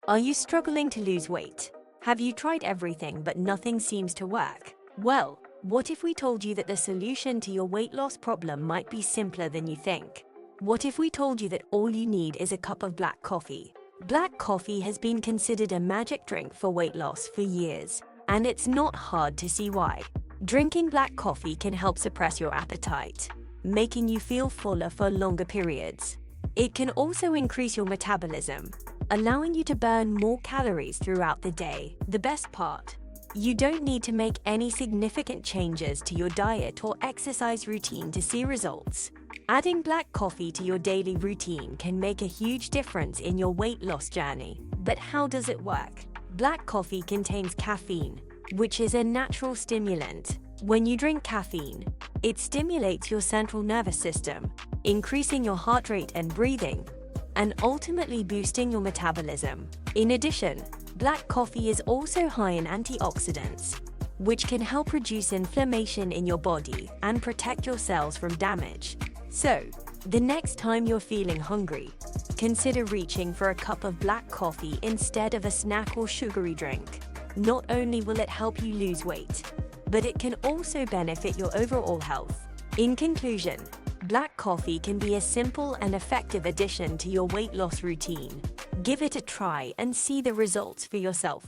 Are you struggling to lose weight? Have you tried everything but nothing seems to work? Well, what if we told you that the solution to your weight loss problem might be simpler than you think? What if we told you that all you need is a cup of black coffee? Black coffee has been considered a magic drink for weight loss for years, and it's not hard to see why. Drinking black coffee can help suppress your appetite, making you feel fuller for longer periods. It can also increase your metabolism, allowing you to burn more calories throughout the day. The best part, you don't need to make any significant changes to your diet or exercise routine to see results. Adding black coffee to your daily routine can make a huge difference in your weight loss journey. But how does it work? Black coffee contains caffeine, which is a natural stimulant. When you drink caffeine, it stimulates your central nervous system, increasing your heart rate and breathing, and ultimately boosting your metabolism. In addition, black coffee is also high in antioxidants, which can help reduce inflammation in your body and protect your cells from damage. So, the next time you're feeling hungry, consider reaching for a cup of black coffee instead of a snack or sugary drink. Not only will it help you lose weight, but it can also benefit your overall health. In conclusion, black coffee can be a simple and effective addition to your weight loss routine. Give it a try and see the results for yourself.